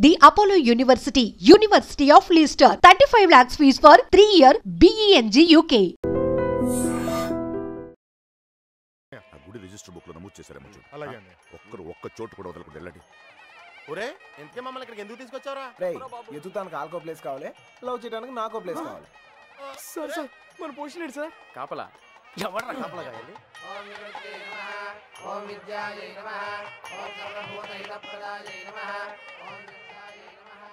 The Apollo University, University of Leicester, 35 lakhs fees for 3-year BEng UK. గుడి register book లో నమోదు చేశారేమో చూడు. అలాగే ఒక్క చోటు కూడా వదలకుండా వెళ్ళండి. ఒరే ఎంతకే మమ్మల్ని ఇక్కడికి ఎందుకు తీసుకొచ్చావురా? రేయ్ ఎత్తుతానికి ఆల్కో ప్లేస్ కావాలి, లవ్ చేయడానికి నాకో ప్లేస్ కావాలి. సార్ సార్ మన పొజిషన్ ఏంటి సార్? కాపలా ఎవడ్రా కాపలా కావాలి? ఓం విద్యాయ నమః, ఓం విద్యాయ నమః, ఓం సర్వభూతైక ప్రదాయ నమః, ఓం విద్యాయ నమః.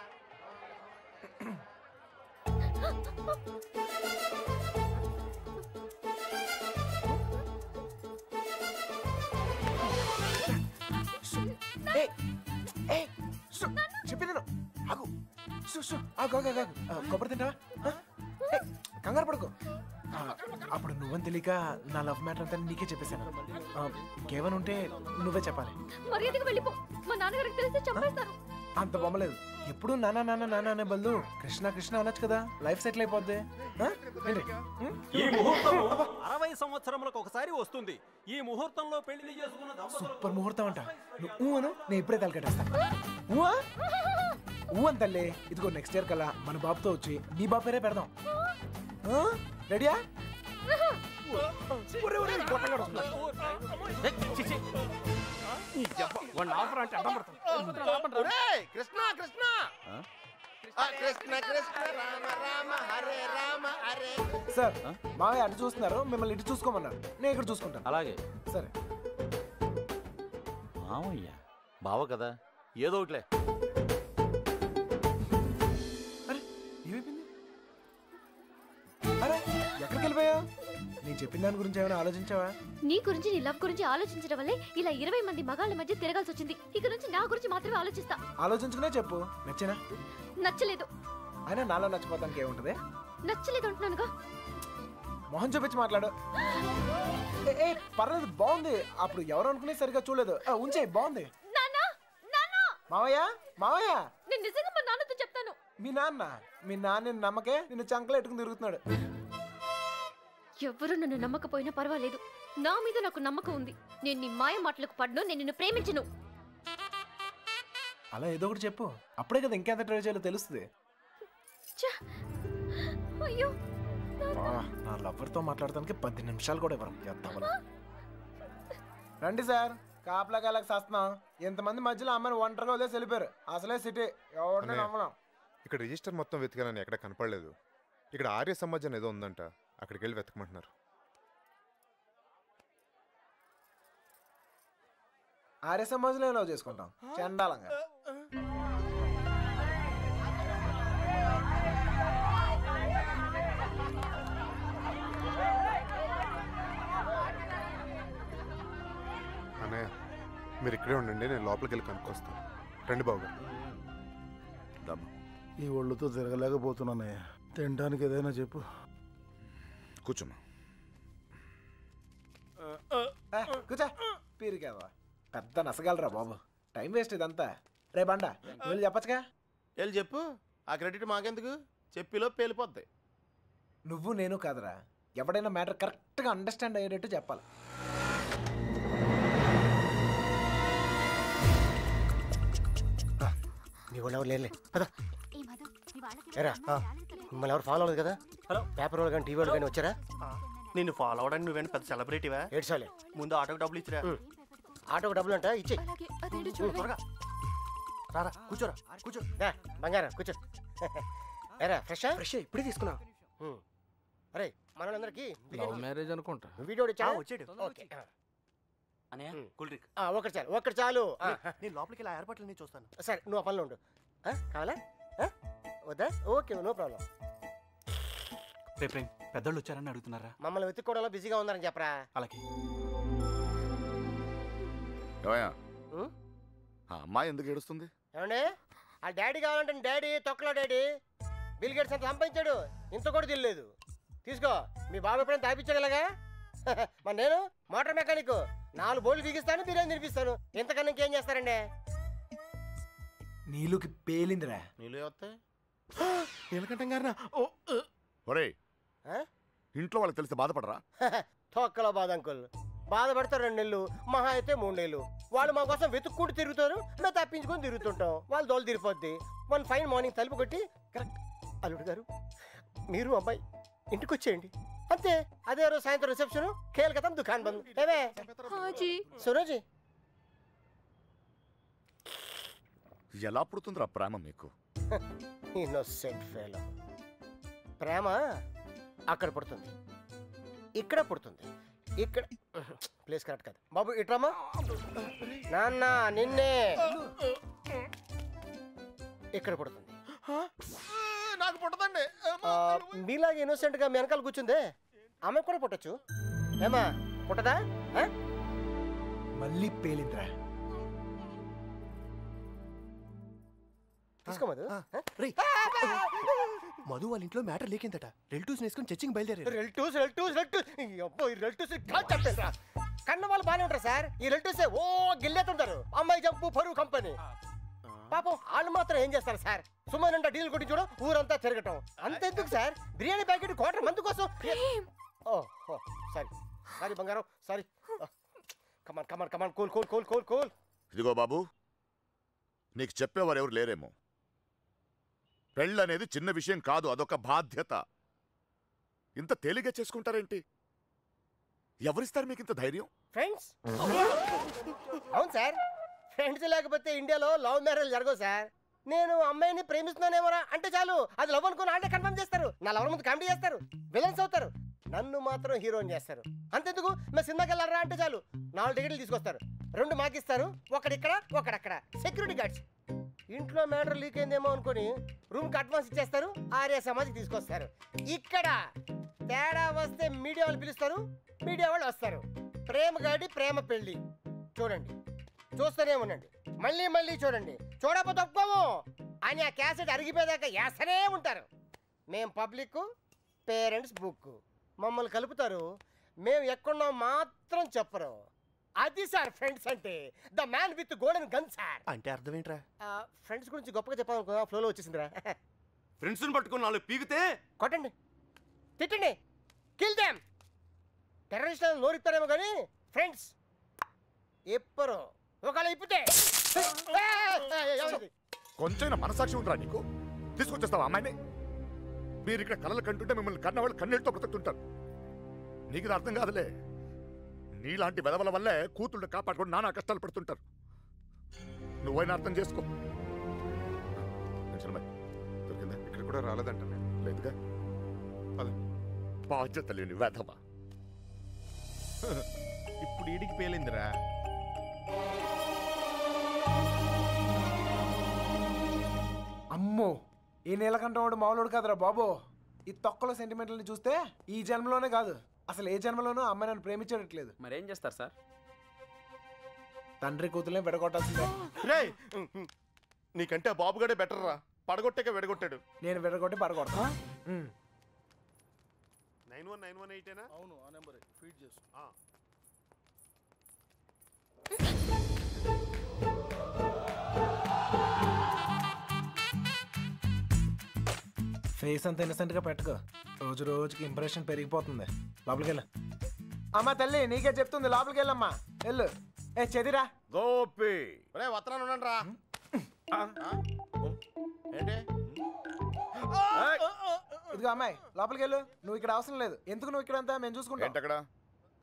ఏయ్ చెప్పేది ఆగు. కొబ్బరి తింటావా? కంగారు పడుకో. అప్పుడు నువ్వని తెలియక నా లవ్ మ్యాటర్ అంతా నీకే చెప్పేశాను. ఇంకేమైనా ఉంటే నువ్వే చెప్పాలి. మర్యాదగా వెళ్ళిపో. మా నాన్నగారికి తెలిస్తే చంపేస్తారు. అంత బొమ్మలేదు. ఎప్పుడు నాన్న నాన్న నాన్న అనే బదులు కృష్ణ కృష్ణ అనొచ్చు కదా, లైఫ్ సెటిల్ అయిపోద్ది. ఈ ముహూర్తం 60 సంవత్సరములకు ఒకసారి వస్తుంది. ఈ ముహూర్తంలో పెళ్లి చేసుకున్న సూపర్ ముహూర్తం అంట. నువ్వు అను, నేను ఇప్పుడే తలకెట్టేస్తాను. ఊ అని తల్లి. ఇదిగో నెక్స్ట్ ఇయర్ కల్లా మన బాబుతో వచ్చి నీ బాబు పేరే పెడదాం. రెడీయా? కృష్ణ కృష్ణ కృష్ణ కృష్ణ రామ రామ హరే రామ హరే. సార్ మావయ్య అటు చూస్తున్నారు, మిమ్మల్ని ఇటు చూసుకోమన్నారు. నేను ఇక్కడ చూసుకుంటాను. అలాగే సరే. మామయ్య బావ కదా, ఏదో ఒకట్లే. అరే ఏమైపోయింది? అరే ఎక్కడికి వెళ్ళిపోయావు? నేను చెప్పిన దాని గురించి ఏమైనా ఆలోచించావా? నీ గురించి, నీ లవ్ గురించి ఆలోచించడం వల్లే ఇలా 20 మంది మగాళ్ళ మధ్య తిరగాల్సి వచ్చింది. ఇక నుంచి నా గురించి మాత్రమే ఆలోచిస్తా. ఆలోచించుకునే చెప్పు. నచ్చేనా? నచ్చలేదు. అయినా నాలో నచ్చిపోతానికి ఏముంటది? నచ్చలేదు అంటున్నానుగా. మొహం చూపించి మాట్లాడు. ఏ పర్లేదు, బాగుంది. అప్పుడు ఎవరు అనుకునే సరిగా చూడలేదు. ఉంచే, బాగుంది. నాన్న నాన్న మావయ్య మావయ్య, నేను నిజంగా మా నాన్నతో చెప్తాను. మీ నాన్న నమ్మకే నిన్ను చంకలో ఎట్టుకుని తిరుగుతున్నాడు. ఎవరు నన్ను నమ్మకపోయినా పర్వాలేదు, నా మీద నాకు నమ్మకం ఉంది. నేను నీ మాయ మాటలకు పడ్ను. నేను నిన్ను ప్రేమించను. అలా ఏదో ఒకటి చెప్పు. అప్పుడే కదా ఇంకెంత ట్రై చేయాలో తెలుస్తుంది. అయ్యో నా లవర్తో మాట్లాడటానికి 10 నిమిషాలు కూడా ఇవ్వరు. రండి సార్, కాపలా కాలకు సస్తున్నాం. ఇంతమంది మధ్యలో అమ్మాయిని ఒంటరిగా వదిలేసి వెళ్ళిపోయారు. అసలే సిటీ, ఎవరిని నమ్మడం. ఇక్కడ రిజిస్టర్ మొత్తం వెతికానని ఎక్కడ కనపడలేదు. ఇక్కడ ఆర్య సమాజం ఏదో ఉందంట, అక్కడికి వెళ్ళి వెతకమంటున్నారు. ఆర్య సమాజంలో లవ్ చేసుకుంటాం చండాలంగా. అన్నయ్య మీరు ఇక్కడే ఉండండి, నేను లోపలికి వెళ్ళి కనుక్కొస్తాను. రండి బాబు. ఈ ఒళ్ళుతో తిరగలేకపోతున్నానయ్యా. తినడానికి ఏదైనా చెప్పు. కూర్చోమ్మా. కూర్చో. పీరికేవా పెద్ద నసగలరా బాబు. టైం వేస్ట్ ఇదంతా. రే బండ, వెళ్ళి చెప్పచ్చుగా. వెళ్ళి చెప్పు. ఆ క్రెడిట్ మాకెందుకు? చెప్పిలో పేలిపోద్ది. నువ్వు నేను కాదురా, ఎవడైనా మ్యాటర్ కరెక్ట్గా అండర్స్టాండ్ అయ్యేటట్టు చెప్పాలి. నీ వాళ్ళు ఎవరు లేలే కదా. మిమ్మల్ని ఎవరు ఫాలో అవ్వదు కదా. హలో, పేపర్ వాళ్ళు కానీ టీవీ వాళ్ళు కానీ వచ్చారా? నిన్ను ఫాలో అవడానికి నువ్వేంటి పెద్ద సెలబ్రిటీవా? ఏడ్చాలి. ముందు ఆటోకి డబ్బులు ఇచ్చిరా. ఆటోకి డబ్బులు అంట ఇచ్చే. త్వరగా రారా, కూర్చోరా. కూర్చో బంగారం కూర్చో. ఏరా ఫ్రెష్ ఇప్పుడే తీసుకున్నా. అరే మనోళ్ళందరికీ లవ్ మ్యారేజ్ అనుకుంటా. వీడియో వచ్చాడు. ఓకే ఒక్కటి చాలు. నేను లోపలికి ఇలా ఏర్పాట్లన్నీ చూస్తాను. సరే, నువ్వు ఆ పనిలో ఉండు. కావాలా వద్దా? Okay, no problem. రేపు పెద్దోళ్ళు వచ్చారని అడుగుతున్నారా? మమ్మల్ని వెతుక్కోవడంలో బిజీగా ఉన్నారని చెప్పరా. అలాగే. ఆ అమ్మాయి ఎందుకు ఏడుస్తుంది? ఏమండి, ఆ డాడీ కావాలంటే డాడీ తొక్కలో డాడీ. బిల్ గేట్స్ అంత సంపాదించాడు, ఇంత కూడా తెలియలేదు. తీసుకో, మీ బాబు ఎప్పుడైనా తాపించాడు ఇలాగా. మరి నేను మోటార్ మెకానిక్, 4 బోర్లు బిగిస్తాను, బిర్యానీ తినిపిస్తాను. ఇంతకన్నా ఇంకేం చేస్తారండి? నీళ్ళకి పేలిందిరా. నీళ్ళు వస్తాయి. నీళ్ళకంఠం గారినా? ఒరేయ్, ఇంట్లో వాళ్ళకి తెలిసి బాధపడరా? తొక్కలో బాధ అంకుల్. బాధపడతారు 2 నెలలు, మహా అయితే 3 నెలలు. వాళ్ళు మా కోసం వెతుక్కుంటూ తిరుగుతారు, మేము తప్పించుకొని తిరుగుతుంటాం. వాళ్ళు దోలు తిరిగిపోద్ది. వన్ ఫైన్ మార్నింగ్ తలుపు కొట్టి కరెక్ట్ అల్లుడు గారు మీరు అమ్మాయి ఇంటికి వచ్చేయండి అంతే. అదే రోజు సాయంత్రం రిసెప్షన్, కేల్కతం దుకాన్ బంద్. ఏమే సురోజీ ఎలా పుడుతుందిరా ప్రేమ మీకు? Innocent fellow. ప్రేమ అక్కడ పుడుతుంది, ఇక్కడ పుడుతుంది. ఇక్కడ ప్లేస్ కరెక్ట్ కాదు బాబు. ఇట్రామా నాన్న, నిన్నే ఇక్కడ పుడుతుంది. నాకు పుట్టదండి. మీలాగా ఇన్నోసెంట్ గా మీ వెనకాల కూర్చుందే ఆమె కూడా పుట్టచ్చు. ఏమా పుట్టదా? మళ్ళీ పేలింద్రా. తీసుకో మధు. మధు వాళ్ళ ఇంట్లో మ్యాటర్ లేకిందట. రిలేటివ్స్ వేసుకుని చర్చింగ్ బయలుదేరారు. కన్న వాళ్ళు బాగానే ఉంటారు సార్. ఈ రిలేటివ్స్ ఓ గిల్లేతుంటారు. అమ్మాయి జంపు పరువు కంపెనీ. పాపం వాళ్ళు మాత్రం ఏం చేస్తారు సార్? సుమారు డీల్ కొట్టి చూడ ఊరంతా తిరగటం. అంతెందుకు sir, biryani packet quarter month కోసం. సారీ సారీ బంగారం, sorry. Come on come on come on, cool cool cool cool cool. ఇదిగో బాబు, నీకు చెప్పేవారు ఎవరు లేరేమో. పెళ్ళనేది చిన్న విషయం కాదు, అదొక బాధ్యత. ఇంత తేలిగ్గా చేసుకుంటారేంటి? ఎవరిస్తారు మీకు ఇంత ధైర్యం? ఫ్రెండ్స్. అవును సార్, ఫ్రెండ్స్ లేకపోతే ఇండియాలో లవ్ మ్యారేజ్ జరగవు సార్. నేను అమ్మాయిని ప్రేమిస్తున్నానేమోరా అంటే చాలు, అది లవ్ అనుకుని అంటే కన్ఫర్మ్ చేస్తారు. నా లవర్ ముందు కామెడీ చేస్తారు, విలన్స్ అవుతారు. నన్ను మాత్రం హీరోని చేస్తారు. అంతెందుకు, మేము సినిమాకి వెళ్ళారా అంటే చాలు 4 టికెట్లు తీసుకొస్తారు. 2 మాకిస్తారు, ఒకడిక్కడ ఒకడక్కడ. Security guards. ఇంట్లో మ్యాటర్ లీక్ అయిందేమో అనుకుని రూమ్కి అడ్వాన్స్ ఇచ్చేస్తారు, ఆర్య సమాజ్కి తీసుకొస్తారు. ఇక్కడ తేడా వస్తే మీడియా వాళ్ళు పిలుస్తారు, మీడియా వాళ్ళు వస్తారు. ప్రేమ గాడి ప్రేమ పెళ్ళి చూడండి, చూస్తూనే ఉండండి, మళ్ళీ మళ్ళీ చూడండి. చూడకపోతే ఒప్పుకోము అని ఆ క్యాసెట్ అరిగిపోయేదాకా వేస్తూనే ఉంటారు. మేం పబ్లిక్, పేరెంట్స్ బుక్. మమ్మల్ని కలుపుతారు, మేము ఎక్కడున్నాం మాత్రం చెప్పరు. అది సార్ ఫ్రెండ్స్ అంటే. The man with golden gun sir. అంటే అర్థం ఏంట్రా? ఫ్రెండ్స్ గురించి గొప్పగా చెప్పాలనుకో, ఫ్లోలో వచ్చేసిందిరా. ఫ్రెండ్స్ పట్టుకుని 4 పీకితే కొట్టండి, తిట్టండి, కిల్ దెమ్. టెర్రరిస్టులను నోరిస్తారేమో కానీ ఫ్రెండ్స్ ఎప్పరు ఒకళ్ళు ఇప్పితే. కొంచెం మనసాక్షి ఉండరా నీకు? తీసుకొచ్చేస్తావా అమ్మాయిని? మీరు ఇక్కడ కలలు కంటుంటే మిమ్మల్ని కన్నవాళ్ళు కన్నీళ్ళతో బ్రతుకుతుంటారు. నీకు ఇది అర్థం కాదులే. నీలాంటి వెదవల వల్లే కూతుళ్ళు కాపాడుకొని నానా కష్టాలు పడుతుంటారు. నువ్వైనా అర్థం చేసుకో. దొరికిందా? ఇక్కడ కూడా రాలేదంట. లేదుగా, బాధ్యత లేని వెధవ. ఇప్పుడు ఈడికి పేలిందిరా. అమ్మో, ఈ నీలకంఠం వాడు మామూలుడు కాదురా బాబు. ఈ తొక్కలో సెంటిమెంట్లని చూస్తే ఈ జన్మలోనే కాదు, అసలు ఏ జన్మలోనూ అమ్మాయి నన్ను ప్రేమించట్లేదు. మరేం చేస్తారు సార్? తండ్రి కూతుర్ని విడగొట్టాల్సిందే. నీకంటే బాబుగాడే బెటర్ రా. పడగొట్టాక విడగొట్టాడు. నేను విడగొట్టి పడగొడతా. 9191 అవును, ఆ నెంబర్ ఫీడ్ చేసు. ఫేస్ అంత ఇన్నసెంట్ గా పెట్టుకో, రోజు రోజుకి ఇంప్రెషన్ పెరిగిపోతుంది. లోపలికి వెళ్ళు. అమ్మా తల్లి నీకే చెప్తుంది, లోపలికి వెళ్ళమ్మా, వెళ్ళు. ఏ చెదిరా గోపి, వత్తనాను ఉండండి రా. ఏంటి? ఇదిగో అమ్మాయి, లోపలికి వెళ్ళు. నువ్వు ఇక్కడ అవసరం లేదు. ఎందుకు నువ్వు ఇక్కడ అంతా మేము చూసుకుంటాం. ఏంటక్కడ?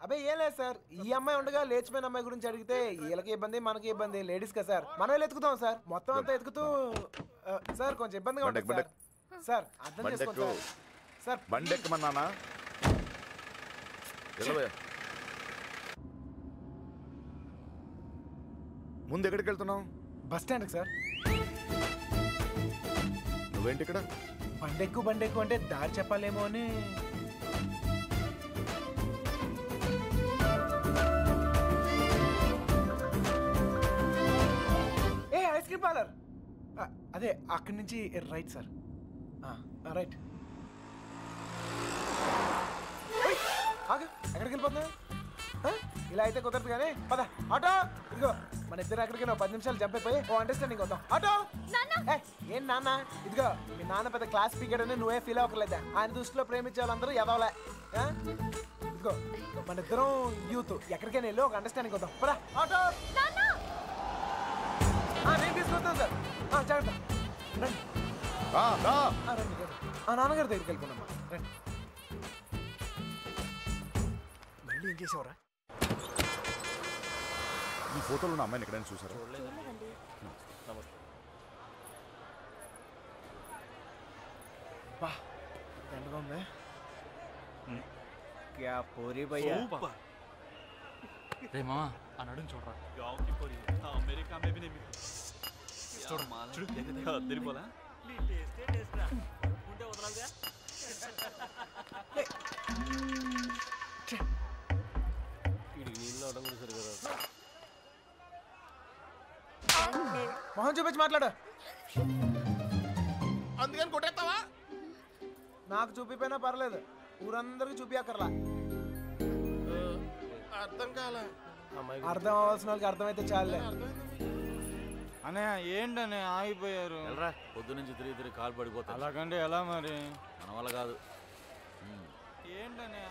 అబ్బాయి ఏం లేదు సార్, ఈ అమ్మాయి ఉండగా లేచిపోయిన అమ్మాయి గురించి అడిగితే వీళ్ళకి ఇబ్బంది మనకి ఇబ్బంది. లేడీస్ కదా సార్, మనం ఎత్తుకుతాం సార్. మొత్తం అంతా ఎత్తుకుతూ సార్ కొంచెం ఇబ్బందిగా ఉంటుంది సార్. సార్ అర్థం చేసుకోండి సార్. సార్ బండెక్కమన్నానా? ముందు ఎక్కడికి వెళ్తున్నావు? బస్ స్టాండ్కి సార్. నువ్వేంటి ఇక్కడ? బండెక్కు అంటే దారి చెప్పాలేమో అని. ఏ ఐస్ క్రీమ్ పార్లర్, అదే అక్కడి నుంచి రైట్ సార్. రైట్. ఆగు, ఎక్కడికి వెళ్ళిపోతున్నా? ఇలా అయితే కుదరదు కానీ పద. ఆటో ఇదిగో, మన ఇద్దరు ఎక్కడికి 10 నిమిషాలు జంప్ అయిపోయి ఓ అండర్స్టాండింగ్ వద్దాం. ఆటో. ఏం నాన్న? ఇదిగో మీ నాన్న పెద్ద క్లాస్ స్పీకర్ అని నువ్వే ఫీల్ అవ్వలేదా? ఆయన దృష్టిలో ప్రేమించే వాళ్ళందరూ ఎదవలే. ఇదిగో ఇదిగో మన ఇద్దరం యూత్ ఎక్కడికైనా వెళ్ళి ఒక అండర్స్టాండింగ్ వద్దాం పదా ఆటో నేను తీసుకొస్తాను సార్ జాగ్రత్త రండి రండి నాన్నగారి దగ్గరికి వెళ్ళిపోనమ్మా రండి మళ్ళీ ఏం చేసేవరా ఈ ఫోటోలో ఉన్న అమ్మాయిని ఎక్కడైనా చూసారా? నమస్తే. దండగా ఉంది క్యా పూరి భయ్యా రే మామా ఆ నడుం చూడరా అమెరికా మే भी नहीं मिलती చూడు అద్దరిపోలా నీ టేస్టే టేస్ట్ రా ఉంటే వదలాలిగా వీడికి నీళ్ళు అవడం కూడా సరిగా మొహం చూపించి మాట్లాడు అందుకని కొట్టేస్తావా? నాకు చూపిపోయినా పర్లేదు ఊరందరికి చూపియక్కర్లా అర్థం కాలే. అర్థం అవ్వాల్సిన వాళ్ళకి అర్థమైతే చాలే అనే ఏంటనే ఆగిపోయారు పొద్దు నుంచి తిరిగి కాలు పడిపోతా. అలాగంటే ఎలా మరి మన వల్ల కాదు. ఏంటనే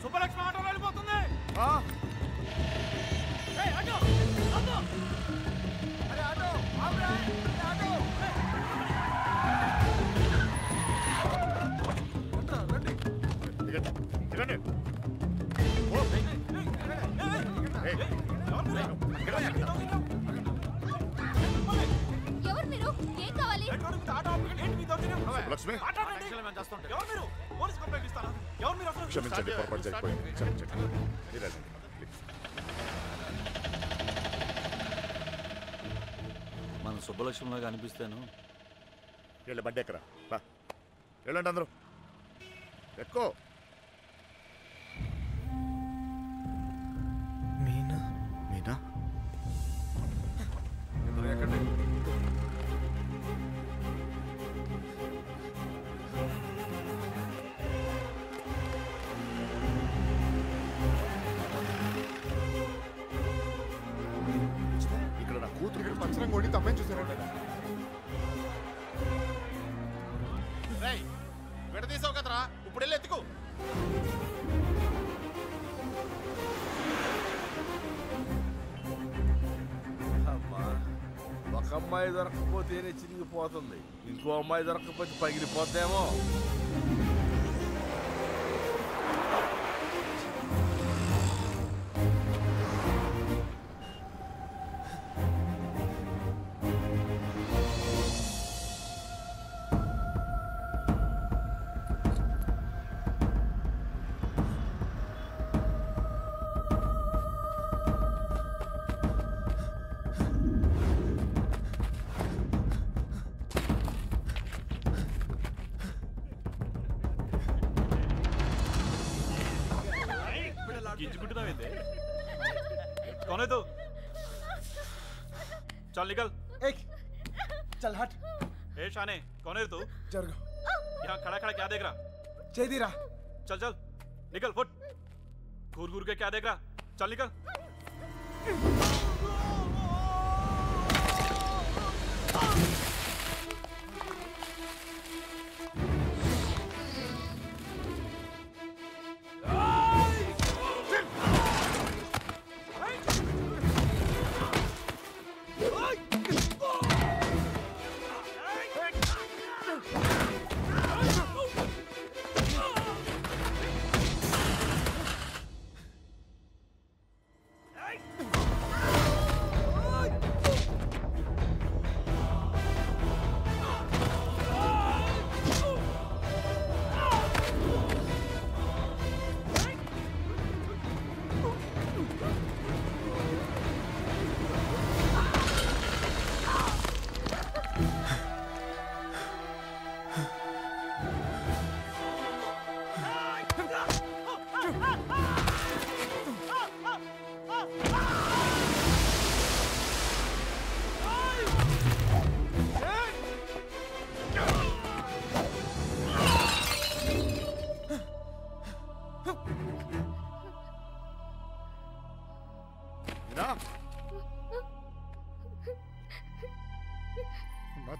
సుబ్బలక్ష్మి ఆటోలో వెళ్ళిపోతుంది. ఎవరు మీరు? ఏం కావాలి? లక్ష్మి క్షమించండి, పొరపాటు జరిగిపోయింది. క్షమించండి. మన సుబ్బలక్ష్మిలాగా అనిపిస్తాను. వెళ్ళి బండి ఎక్కరా వెళ్ళండి అందరూ ఎక్కువ. మీనా మీనా ఇక్కడ నా కూతురు ఇక్కడ పంచరం కొడి తప్పని చూసారంట. విడదీసావు కదరా, ఇప్పుడు వెళ్ళి ఎత్తుకో. అమ్మా, ఒక అమ్మాయి దొరకకపోతేనే చిరిగిపోతుంది, ఇంకో అమ్మాయి దొరకకపోతే పగిలిపోద్దేమో. गिंजुకుంటున్నావేంటి? कौन है तू? चल निकल। चल हट। ए शाने, कौन है तू? जरगो। यहाँ खड़ा खड़ा क्या देख रहा? चेदीरा। चल चल निकल फुट। घूर घूर के क्या देख रहा? चल निकल।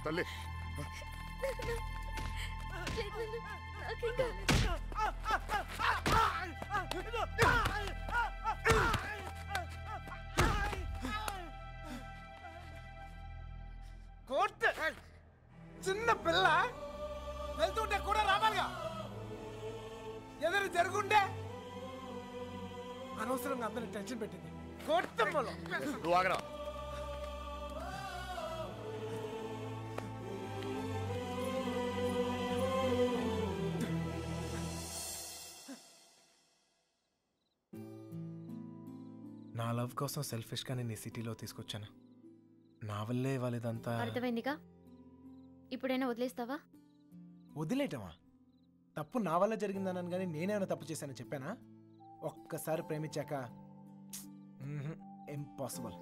తల్లి చిన్న పిల్ల వెళ్తుంటే కూడా రావాలిగా. ఏదైనా జరుగుంటే అనవసరంగా అందరిని టెన్షన్ పెట్టింది. కోర్తమ్మలో నువ్వు ఆగరా. నా లవ్ కోసం సెల్ఫిష్గా నేను ఈ సిటీలో తీసుకొచ్చాను. నా వల్లే వాళ్ళదంతా. అర్థమైందిగా, ఇప్పుడైనా వదిలేస్తావా? వదిలేయటమా? తప్పు నా వల్ల జరిగిందన్నాను కానీ నేనేమైనా తప్పు చేశానని చెప్పానా? ఒక్కసారి ప్రేమించాక ఇంపాసిబుల్.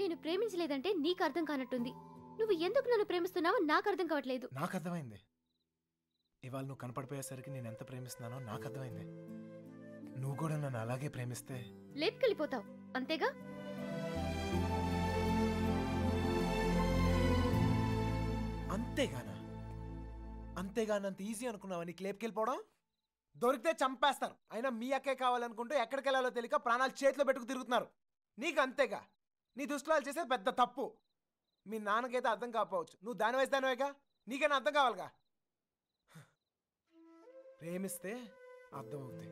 నేను ప్రేమించలేదంటే నీకు అర్థం కానట్టుంది. నువ్వు ఎందుకు నన్ను ప్రేమిస్తున్నావో నాకు అర్థం కావట్లేదు. నాకు అర్థమైంది. ఇవాళ నువ్వు కనపడిపోయేసరికి నేను ఎంత ప్రేమిస్తున్నానో నాకు అర్థమైంది. నువ్వు కూడా నన్ను అలాగే ప్రేమిస్తే లేపుకెళ్ళిపోతావు, అంతేగా? అంతేగానంత ఈజీ అనుకున్నావా నీకు లేపుకెళ్ళిపోవడం? దొరికితే చంపేస్తారు. అయినా మీ అక్కే కావాలనుకుంటూ ఎక్కడికి వెళ్ళాలో తెలియక ప్రాణాలు చేతిలో పెట్టుకు తిరుగుతున్నారు. నీకు అంతేగా. నీ దుస్తులాలు చేసే పెద్ద తప్పు. మీ నాన్నకైతే అర్థం కాకపోవచ్చు, నువ్వు దాని వయసు దానివేగా, నీకైనా అర్థం కావాలిగా. ప్రేమిస్తే అర్థమవుతుంది.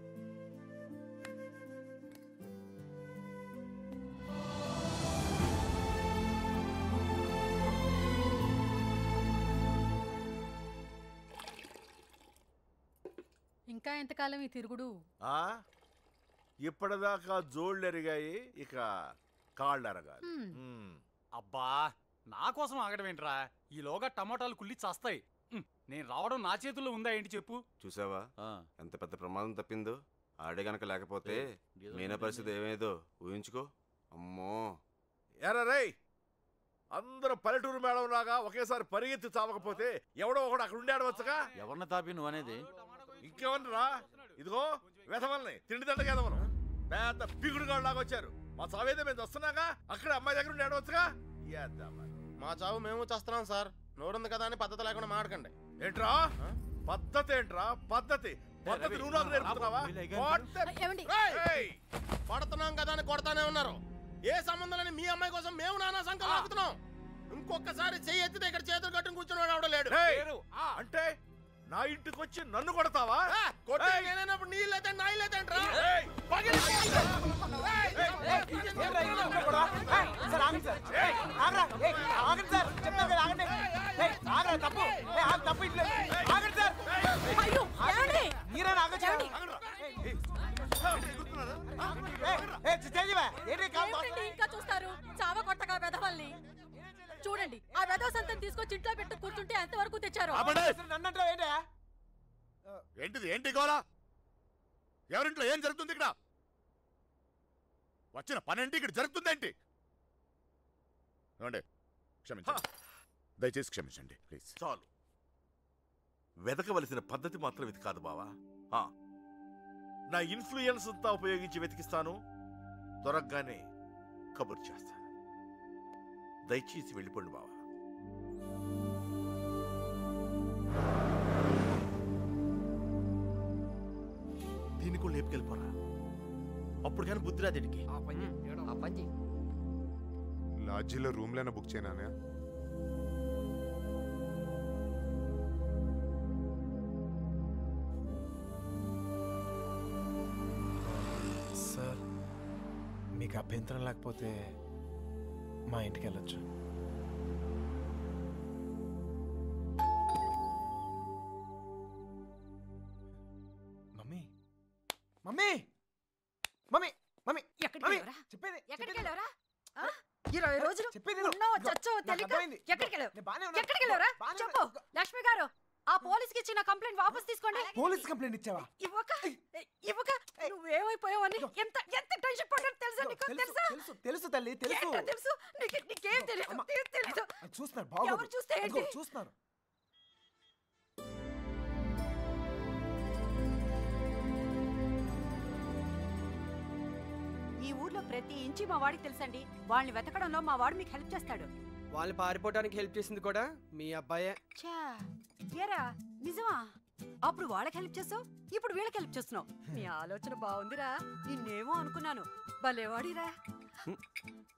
ఇంకా ఎంతకాలం ఈ తిరుగుడు? ఇప్పటిదాకా జోళ్ళు ఎరిగాయి, ఇక కాళ్ళు ఎరగాలి. అబ్బా, నా కోసం ఆగడం ఏంట్రా? ఈలోగా టమాటాలు కుళ్ళి చస్తాయి. నేను రావడం నా చేతుల్లో ఉందా ఏంటి చెప్పు? చూసావా ఎంత పెద్ద ప్రమాదం తప్పిందో? ఆడే గనక లేకపోతే మీనా పరిస్థితి ఏమేదో ఊహించుకో. అమ్మో ఎరా రేయ్, అందరూ పల్లెటూరు మేడం లాగా ఒకేసారి పరిగెత్తి చావకపోతే ఎవడో ఒకడు అక్కడ ఉండి ఆడవచ్చుగా. ఎవరిని తాపి నువ్వు అనేది? ఇంకేమన్నరా? ఇదిగో వెధవల్ని తిండి దండగా ఎదవను పెద్ద పిగుడుగాడు లాగా వచ్చారు. మా చావేదో మేము వస్తున్నాగా, అక్కడ అమ్మాయి దగ్గర ఉండి ఆడవచ్చుగా. మా చావు మేము చేస్తున్నాం సార్. నోరుంది కదా అని పద్ధతి లేకుండా మాడకండి. ఏంట్రా పద్ధతి? ఏంట్రా పద్ధతి? పద్ధతి నువ్వు నాకు నేర్పుతున్నావా? కొడుతున్నాం కదా అని కొడతానే ఉన్నారు. ఏ సంబంధం లేని మీ అమ్మాయి కోసం మేము నానా సంకల్పం ఆగుతున్నాం. ఇంకొకసారి చెయ్యి ఎత్తితే ఇక్కడ చేతులు కట్టుకుని కూర్చున్నాడు ఆవిడ లేడు. అంటే నా ఇంటికి వచ్చి నన్ను కొడతావా? నేనప్పుడు నీళ్ళైతే నా ఇల్లేదంట్రా. ఇంకా చూస్తారు చావ కొట్టగా వెధవల్ని. చూడండి, ఆ వెధవ సంతం తీసుకొచ్చి ఇంట్లో పెట్టు కూర్చుంటే ఎంతవరకు తెచ్చారు? ఏంటిది? ఏంటి గోలా? ఎవరింట్లో ఏం జరుగుతుంది? ఇక్కడ వచ్చిన పనేంటి? ఇక్కడ జరుగుతుందేంటి? క్షమించండి, దయచేసి క్షమించండి ప్లీజ్. చాలు. వెతకవలసిన పద్ధతి మాత్రం ఇది కాదు బావా. నా ఇన్ఫ్లుయెన్స్ అంతా ఉపయోగించి వెతికిస్తాను. దొరకగానే కబుర్ చేస్తాను. దయచేసి వెళ్ళిపోండి బావా. దీనికి కూడా లేపుకెళ్ళిపోరా. అప్పుడు కానీ బుద్ధి రాదు దీనికి. లాడ్జీలో రూమ్లైనా బుక్ చేయనా? సార్, మీకు అభ్యంతరం లేకపోతే మా ఇంటికి వెళ్ళొచ్చు. మమ్మీ మమ్మీ మమ్మీ మమ్మీ చెప్పేది 20 రోజులు ఉన్నావో చచ్చో తెలియక ఎక్కడికి వెళ్ళావురా? చెప్పు. లక్ష్మి గారు, ఆ పోలీస్కి ఇచ్చిన కంప్లైంట్ వాపస్ తీసుకోండి. పోలీస్ కంప్లైంట్ ఇచ్చావా? ఇవ్వక నువ్వేమైపోయావని ఎంత ఎంత టెన్షన్ పడ్డాను తెలుసా నీకు? తెలుసా? తెలుసు తల్లి, తెలుసు. నీకేం తెలియదు. చూస్తున్నారు బాగోదు. ఎవరు చూస్తే ఏంటి? చూస్తున్నారు. ఈ ఊర్లో ప్రతి ఇంచి మా వాడికి తెలుసండి. వాళ్ళని వెతకడంలో మా వాడు మీకు హెల్ప్ చేస్తాడు. వాళ్ళు పారిపోవడానికి హెల్ప్ చేసింది కూడా మీ అబ్బాయే. ఛా, ఏరా నిజమా? అప్పుడు వాళ్ళకి హెల్ప్ చేసావు, ఇప్పుడు వీళ్ళకి హెల్ప్ చేస్తున్నావు. నీ ఆలోచన బాగుందిరా. నిన్నేమో అనుకున్నాను, భలేవాడిరా.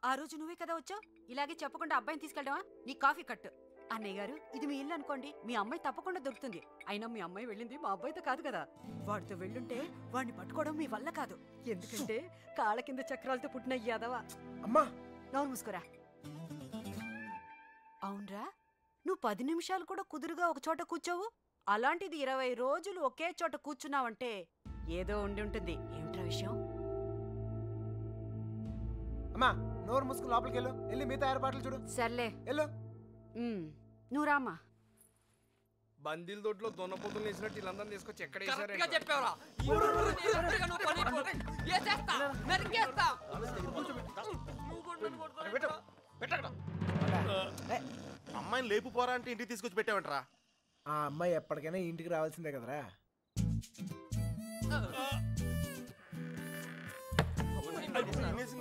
ఆ రోజు నువ్వే కదా వచ్చావు. ఇలాగే చెప్పకుండా అబ్బాయిని తీసుకెళ్ళడమా? నీ కాఫీ కట్టు. అన్నయ్య గారు, ఇది మీ ఇల్లు అనుకోండి, మీ అమ్మాయి తప్పకుండా దొరుకుతుంది. అయినా మీ అమ్మాయి వెళ్ళింది మా అబ్బాయితో కాదు కదా. వాడితో వెళ్ళుంటే వాడిని పట్టుకోవడం మీ వల్ల కాదు. ఎందుకంటే కాళ్ళ కింద చక్రాలతో పుట్టిన యాదవా. అమ్మా నోరు మూసుకోరా. అవునరా, నువ్వు 10 నిమిషాలు కూడా కుదురుగా ఒక చోట కూర్చోవు. అలాంటిది 20 రోజులు ఒకే చోట కూర్చున్నావంటే ఏదో ఉండి ఉంటుంది. ఏమిట్రా విషయం? అమ్మా నోరు ముసుకు లోపలికి వెళ్ళు. వెళ్ళి మిగతా ఏర్పాట్లు చూడు. సర్లే వెళ్ళు. నువ్వు రామ్మా. బందీల దొడ్లో దొన్నపోతులు వేసినట్టు వీళ్ళందరినీ తీసుకొచ్చి ఎక్కడ చెప్పావరా? అమ్మాయిని లేపు పోరా అంటే ఇంటికి తీసుకొచ్చి పెట్టావంటరా? ఆ అమ్మాయి ఎప్పటికైనా ఇంటికి రావాల్సిందే కదరా.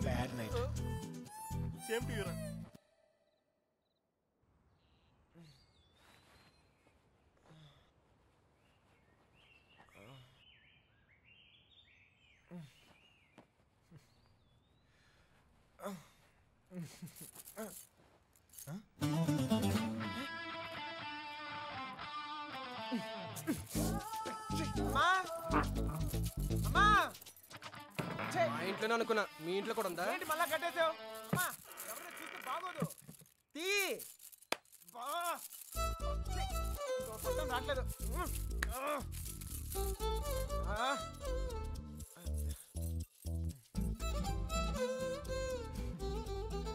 Bad night. Same to you రా. మా ఇంట్లోనే అనుకున్నా, మీ ఇంట్లో కూడా ఉందా? మళ్ళా కట్టేసావు. బాగోదు. తీ రావట్లేదు.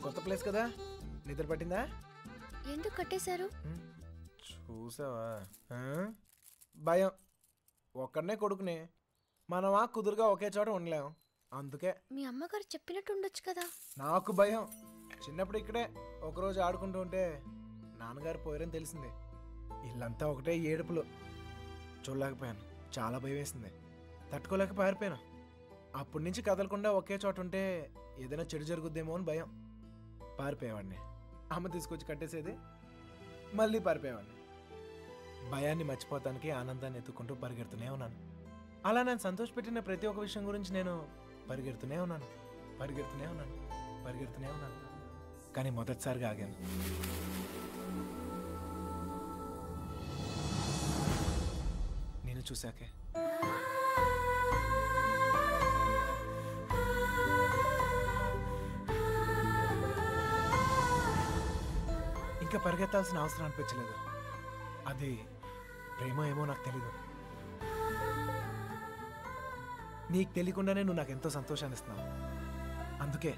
కొత్త ప్లేస్ కదా, నిద్ర పట్టిందా? ఎందుకు కట్టేశారు? చూసావా? భయం. ఒక్కడనే కొడుకునే, మనమా కుదురుగా ఒకే చోట ఉండలేం. అందుకే మీ అమ్మగారు చెప్పినట్టు ఉండొచ్చు కదా. నాకు భయం. చిన్నప్పుడు ఇక్కడే ఒకరోజు ఆడుకుంటూ ఉంటే నాన్నగారు పోయారని తెలిసింది. ఇల్లంతా ఒకటే ఏడుపులు. చూడలేకపోయాను, చాలా భయం వేసింది. తట్టుకోలేక పారిపోయాను. అప్పటి నుంచి కదలకుండా ఒకే చోట ఉంటే ఏదైనా చెడు జరుగుద్దేమో అని భయం. పారిపోయేవాడిని. అమ్మ తీసుకొచ్చి కట్టేసేది, మళ్ళీ పారిపోయేవాడిని. భయాన్ని మర్చిపోతానికి ఆనందాన్ని ఎత్తుకుంటూ పరిగెడుతూనే ఉన్నాను. అలా నేను సంతోషపెట్టిన ప్రతి ఒక్క విషయం గురించి నేను పరిగెడుతూనే ఉన్నాను. కానీ మొదటిసారిగా ఆగాను. నేను చూశాకే. ఇంకా పరిగెత్తాల్సిన అవసరం అనిపించలేదు. అది ప్రేమ ఏమో నాకు తెలీదు. నీకు తెలియకుండానే నువ్వు నాకు ఎంతో సంతోషాన్ని ఇస్తున్నావు. అందుకే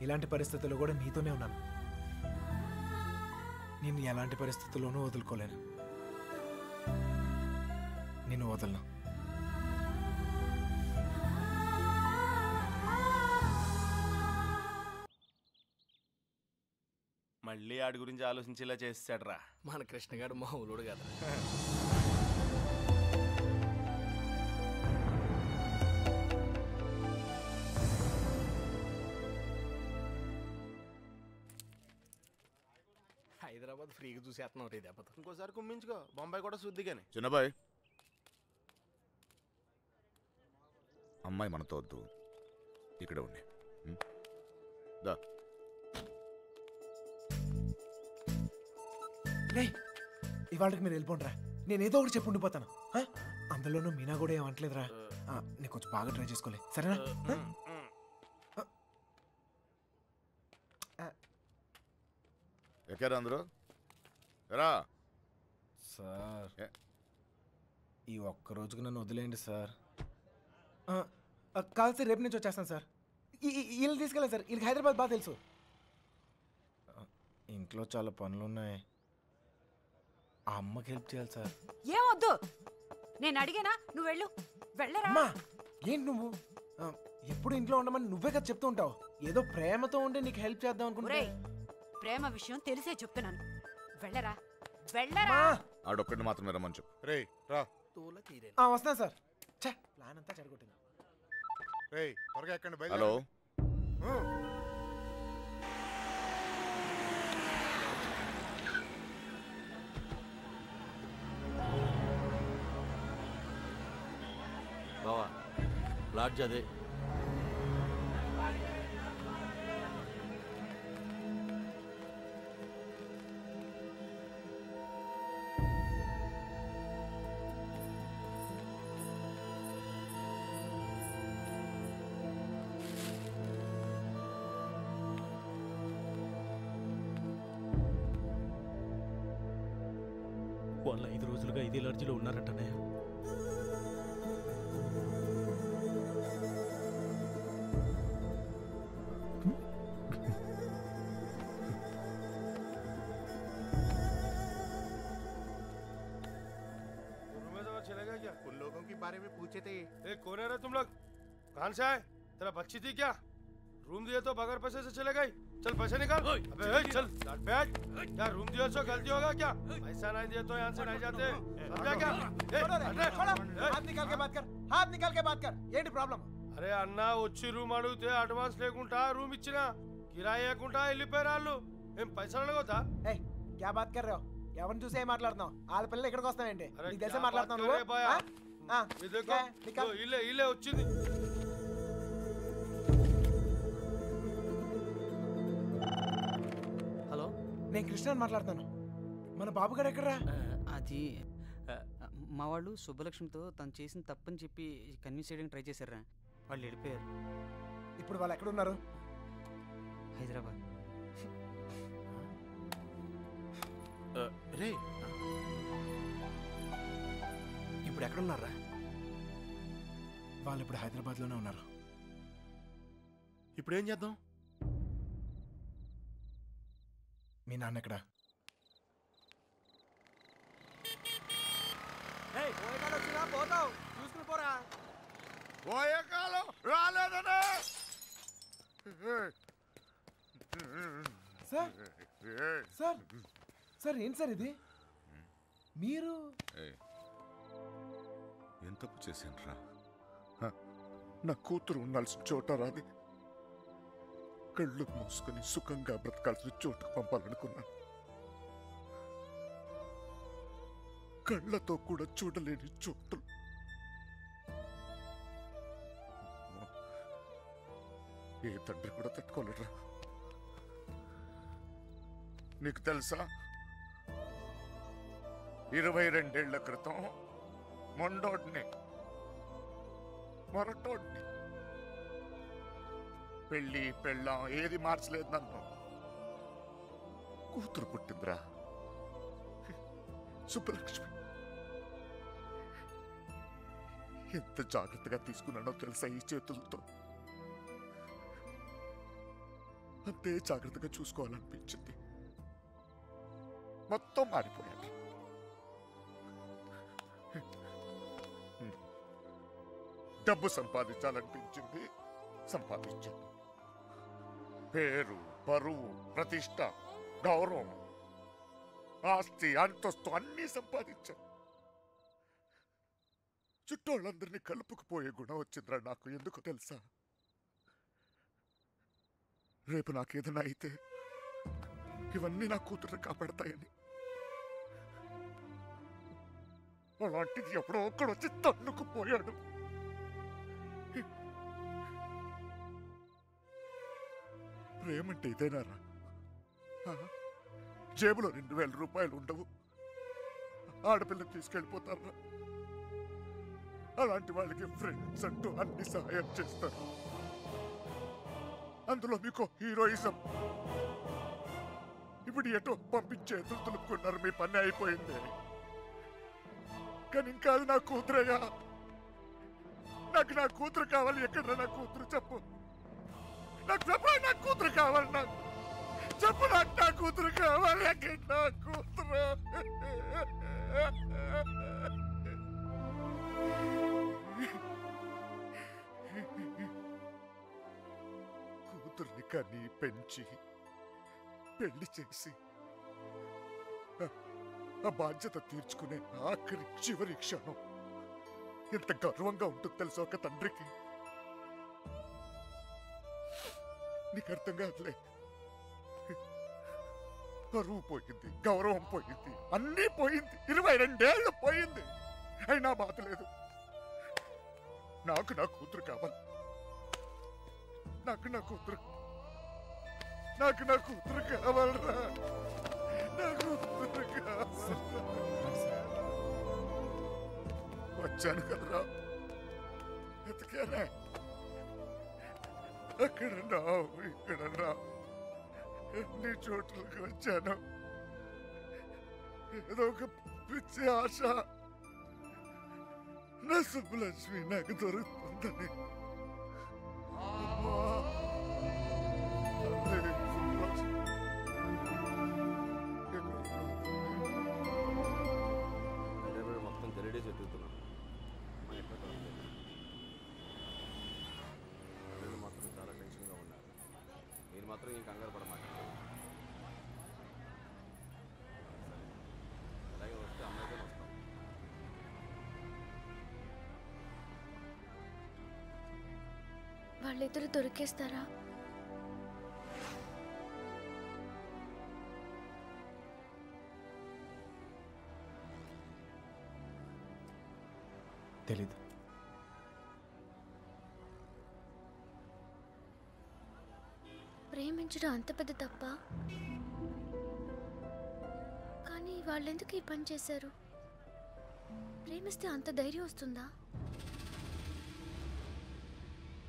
ఇలాంటి పరిస్థితుల్లో కూడా నీతోనే ఉన్నాను. నేను ఎలాంటి పరిస్థితుల్లోనూ వదులుకోలేను. నిన్ను వదలను. మళ్ళీ ఆడి గురించి ఆలోచించేలా చేసాడ్రా మన కృష్ణగాడు మామూలుడు కదా. హైదరాబాద్ ఫ్రీగా చూసేస్తున్నావు రే దెబ్బతో. ఇంకోసారి కుమ్మించుకో, బొంబాయి కూడా శుద్ధిగానే. చిన్నబాయ్, అమ్మాయి మనతో వద్దు, ఇక్కడే ఉండి దా. ఇవాళకి మీరు వెళ్ళిపోండిరా. నేను ఏదో ఒకటి చెప్పి ఉండిపోతాను. అందులోనూ మీనా కూడా ఏమంటలేదురా. నేను కొంచెం బాగా ట్రై చేసుకోలే, సరేనా? ఎక్కారా అందరూ? రా సార్, ఈ ఒక్క రోజుకి నన్ను వదిలేయండి సార్. కాదు సార్, రేపు నుంచి వచ్చేస్తాను సార్. వీళ్ళు తీసుకెళ్ళాను సార్. వీళ్ళకి హైదరాబాద్ బాగా తెలుసు. ఇంట్లో చాలా పనులు ఉన్నాయి. ఆ అమ్మకి హెల్ప్ చేయాలి సార్. ఏమొద్దు, నేను అడిగానా? నువ్వు వెళ్ళు. వెళ్ళరా. అమ్మా ఏంటి నువ్వు ఎప్పుడు ఇంట్లో ఉండమని నువ్వే కదా చెప్తూ ఉంటావు. ఏదో ప్రేమతో ఉండి నీకు హెల్ప్ చేద్దాం అనుకుంటే. ప్రేమ విషయం తెలిసే చెప్తున్నాను. వెళ్ళరా, వెళ్ళరా. ఆడొక్కడిని మాత్రమే రమ్మని చెప్పు. రే రా. వస్తున్నా సార్. ప్లాన్ అంతా చెడగొట్టింది. రే త్వరగా ఎక్కండి. హలో లాడ్జ్ అదే. వాళ్ళు 5 రోజులుగా ఇదే లాడ్జిలో ఉన్నారటనే. उन लोगों के बारे में पूछे थे। कौन है रे तुम लोग? कहाँ से आए? तेरा बच्ची थी क्या? रूम दिए तो बगैर पैसे से चले गई। चल पैसे निकाल। अबे चल बैठ। क्या रूम दिया तो गलती होगा क्या? पैसा नहीं दिए तो यहाँ से नहीं जाते। समझा क्या? हाथ निकाल के बात कर, हाथ निकाल के बात कर. ఏంటి ప్రాబ్లం? అరే అన్న వచ్చి రూమ్ అడిగితే అడ్వాన్స్ లేకుండా రూమ్ ఇచ్చినా కిరాయి లేకుండా వెళ్ళిపోయారు వాళ్ళు. ఏం పైసలు అడగొద్దా? ఏయ్ क्या बात कर रहे हो? ఎవరిని చూసి ఏం మాట్లాడుతున్నావు? వాళ్ళ పిల్లలు ఇక్కడికి వస్తావేంటి? నీకు తెలిసే మాట్లాడుతున్నావు నువ్వు? ఇల్లే వచ్చింది. హలో, నేను కృష్ణని మాట్లాడుతాను. మన బాబు గారు ఎక్కడరా? అది మా వాళ్ళు శుభలక్ష్మితో తను చేసిన తప్పని చెప్పి కన్విన్స్ చేయడానికి ట్రై చేశారా. వాళ్ళు వెళ్ళిపోయారు. ఇప్పుడు వాళ్ళు ఎక్కడ ఉన్నారు? హైదరాబాద్. రే ఇప్పుడు ఎక్కడున్నారా? వాళ్ళు ఇప్పుడు హైదరాబాద్లోనే ఉన్నారు. ఇప్పుడు ఏం చేద్దాం? మీ నాన్న ఎక్కడ? పోతావు చూసుకుని పోరా. పోయే కాలం రాలేదనే. సార్ సార్ సార్ ఏంటి సార్ ఇది? మీరు ఎంత తప్పు చేశాను రా? నా కూతురు ఉండాల్సిన చోట రాది కళ్ళు మూసుకొని సుఖంగా బ్రతకాల్సిన చోటుకు పంపాలనుకున్నాను. కళ్ళతో కూడా చూడలేని చోటు. ఏ తండ్రి కూడా తట్టుకోలేరా. నీకు తెలుసా, 22 ఏళ్ల క్రితం మొండోడ్ని మొరటోడ్ని పెళ్ళి పెళ్ళాం ఏది మార్చలేదు నన్ను. కూతురు పుట్టిందిరా, సుబ్బలక్ష్మి. ఎంత జాగ్రత్తగా తీసుకున్నానో తెలుసా ఈ చేతులతో. అంతే జాగ్రత్తగా చూసుకోవాలనిపించింది. మొత్తం మారిపోయాడు. డబ్బు సంపాదించాలనిపించింది, సంపాదించాను. పేరు, పరువు, ప్రతిష్ట, గౌరవం, ఆస్తి, అంతస్తు అన్నీ సంపాదించాను. చుట్టోళ్ళందరినీ కలుపుకుపోయే గుణం వచ్చిందిరా నాకు. ఎందుకు తెలుసా? రేపు నాకేదైనా అయితే ఇవన్నీ నా కూతురు కాపాడతాయని. అలాంటిది ఎప్పుడో ఒక్కడొచ్చి తన్నుకుపోయాడు. ప్రేమంటే ఇదేనారా? జేబులో 2000 రూపాయలు ఉండవు, ఆడపిల్లని తీసుకెళ్ళిపోతారా? అలాంటి వాళ్ళకి ఫ్రెండ్స్ అంటూ అన్ని సహాయం చేస్తారు. అందులో మీకు హీరోయిజం. ఇప్పుడు ఎటో పంపించే తులుపుకున్నారు. మీ పని అయిపోయింది. కానీ ఇంకా అది నా కూతురేగా. నాకు నా కూతురు కావాలి. ఎక్కడ నా కూతురు? చెప్పు నాకు, చెప్పు నా కూతురు కావాలి. నాకు చెప్పు, నాకు నా కూతురు కావాలి. ఎక్కడ నా కూతురు? కూతుర్ని కని పెంచి పెళ్లి చేసి ఆ బాధ్యత తీర్చుకునే ఆఖరి చివరి క్షణం ఎంత గర్వంగా ఉంటుంది తెలుసా ఒక తండ్రికి. నీకు అర్థం కాదులే. పరువు పోయింది, గౌరవం పోయింది, అన్నీ పోయింది. 22 ఏళ్ళు పోయింది. అయినా బాధ లేదు. నాకు నా కూతురు కావాలి. నాకు నా కూతురు కావాలరా. నా కూతురు కావాలి. వచ్చాను కదరా, ఎతికానా? అక్కడన్నా ఇక్కడన్నా ఎన్ని చోట్లకి వచ్చాను. ఏదో ఒక పిచ్చి ఆశ, నా సుబ్బలక్ష్మి నాకు దొరుకుతుందని. మొత్తం తెలియడే చెప్తున్నాను. మాత్రం చాలా టెన్షన్గా ఉన్నారు. మీరు మాత్రం ఏం కంగారు పడమాకండి. అలాగే వస్తే అమ్మాయితో వస్తాం. వాళ్ళిద్దరు దొరికేస్తారా? తెలీదు. ప్రేమించడం అంత పెద్ద తప్ప? కానీ వాళ్ళెందుకు ఈ పని చేశారు? ప్రేమిస్తే అంత ధైర్యం వస్తుందా?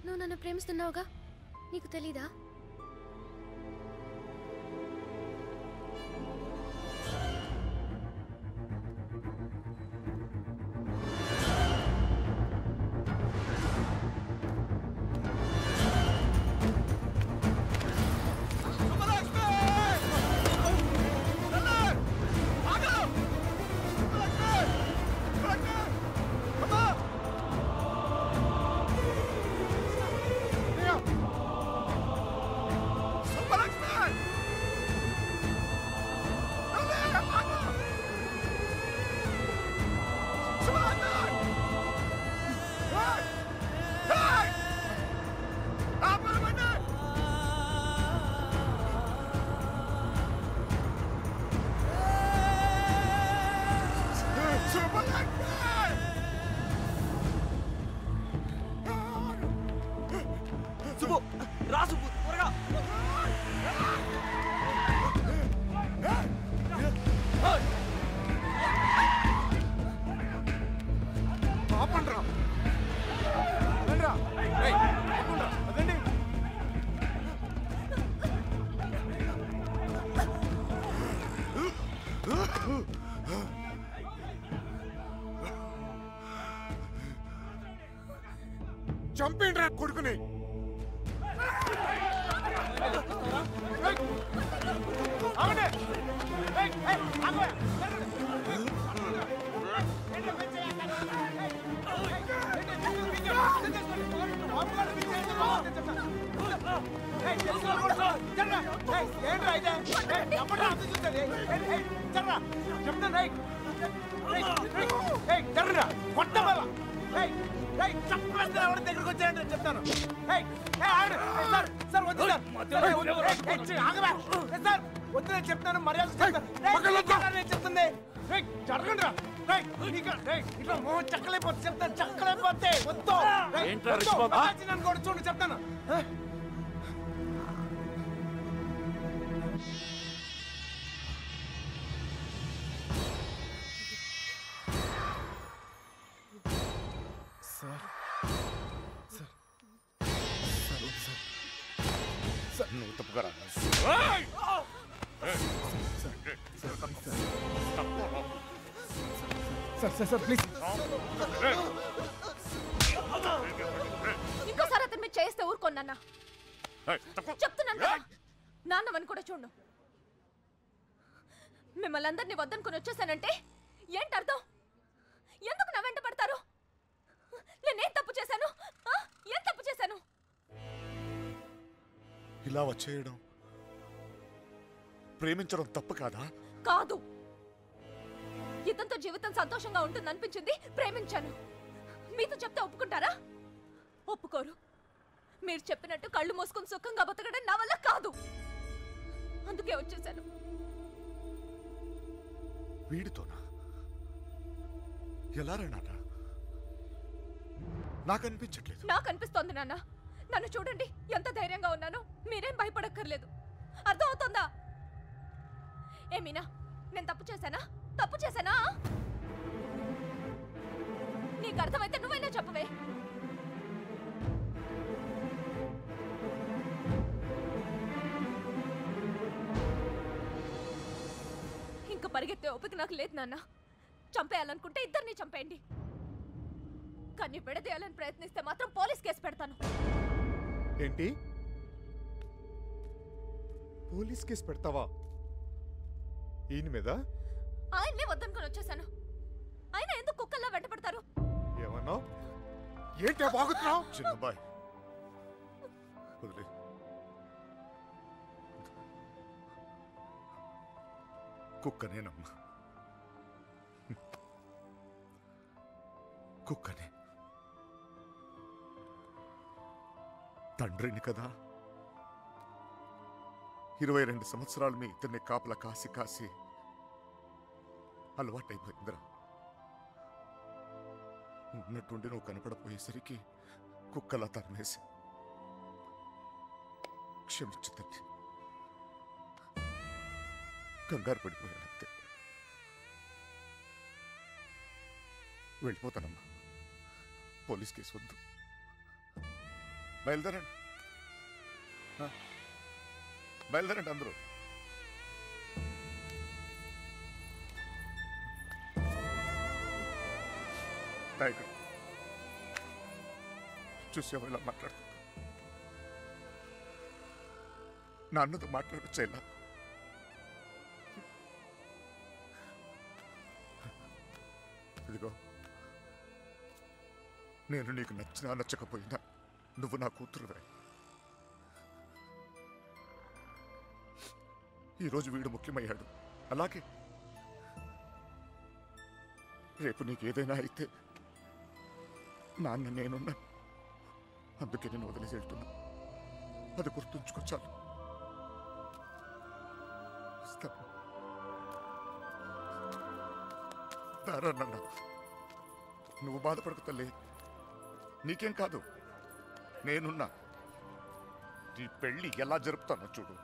నువ్వు నన్ను ప్రేమిస్తున్నావుగా, నీకు తెలీదా? సుబ్బు రా, సుబ్బు త్వరగా. ఆపండ్రా, రండ్రా. ఏయ్, ఆపండ్రా, అదండి. చంపేండ్రా కొడుకుని. దగ్గరకు వచ్చాయంటే చెప్తాను. వద్దు చెప్తాను, మర్యాద చెప్తుంది. జరగండి రా. ఇట్లా మోహన్ చక్కలేకపోతే చెప్తాను, చక్కలేకపోతే వద్దు. నన్ను కూడా చూడండి చెప్తాను. నువ్వు తప్పుగా సార్ ప్లీజ్. ఇంకోసారి అతను మీరు చేస్తే ఊరుకోన్నా. చెప్తున్నాను కదా, నాన్నవని కూడా చూడు. మిమ్మల్ని అందరినీ వద్దనుకుని వచ్చేసానంటే ఏంటి అర్థం? ఎందుకు నా వెంట పడతారు? నేనేం తప్పు చేశాను? ఏం తప్పు చేశాను? ఇలా వచ్చేయడం, ప్రేమించడం తప్పు కాదా? కాదు. ఇతనితో జీవితం సంతోషంగా ఉంటుంది అనిపించింది, ప్రేమించాను. మీతో చెప్తే ఒప్పుకుంటారా? ఒప్పుకోరు. మీరు చెప్పినట్టు కళ్ళు మూసుకుని సుఖంగా బతకడం నా వల్ల కాదు. అందుకే వచ్చేసాను. వీడితోనా? ఎలా రేనాట? నాకు అనిపించట్లేదు. నాకు అనిపిస్తోంది నాన్న. నన్ను చూడండి ఎంత ధైర్యంగా ఉన్నాను. మీరేం భయపడక్కర్లేదు. అర్థం అవుతుందా? ఏమీనా, నేను తప్పు చేశానా? తప్పు చేశానా? నీకు అర్థమైతే నువ్వైనా చెప్పవే. ఇంకా పరిగెత్తే ఓపిక నాకు లేదు నాన్న. చంపేయాలనుకుంటే ఇద్దరిని చంపేయండి. కానీ విడదీయాలని ప్రయత్నిస్తే మాత్రం పోలీస్ కేసు పెడతాను. ఏంటి? పోలీస్ కేసు పెడతావా? ఈయన మీద? ఆయన్నే వద్దనుకుని వచ్చేసాను. ఆయన ఎందుకు కుక్కల్లా వెంటపడతారు? ఏమన్నావు? ఏంటి బాగుతున్నావు? చిన్నబాయ్ కుక్కనేనమ్మా, కుక్కనే. తండ్రిని కదా, 22 సంవత్సరాలు మీ ఇద్దరిని కాపలా కాసి కాసి అలవాటైపోయిందిరా. ఉన్నట్టుండి నువ్వు కనపడపోయేసరికి కుక్కలా తరిమేసి. క్షమించు తండ్రి, కంగారు పడిపోయాడంతే. వెళ్ళిపోతానమ్మా, పోలీస్ కేసు వద్దు. బయలుదేరండి, బయలుదేరండి అందరూ. నాయకుడు చూసావు ఇలా మాట్లాడుతుంది. నాన్నతో మాట్లాడొచ్చేలా. ఇదిగో, నేను నీకు నచ్చినా నచ్చకపోయినా నువ్వు నా కూతురువే. ఈరోజు వీడు ముఖ్యమయ్యాడు, అలాగే రేపు నీకు ఏదైనా అయితే నాన్న నేనున్నా. అందుకే నేను వదిలేసి వెళ్తున్నా. అది గుర్తుంచుకొచ్చాను. నాన్న, నువ్వు బాధపడకు తల్లి, నీకేం కాదు, నేనున్నా. నీ పెళ్ళి ఎలా జరుపుతానో చూడు.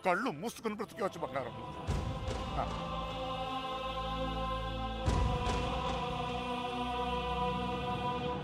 కళ్ళు మూసుకుని బ్రతికే వచ్చి బంగారం.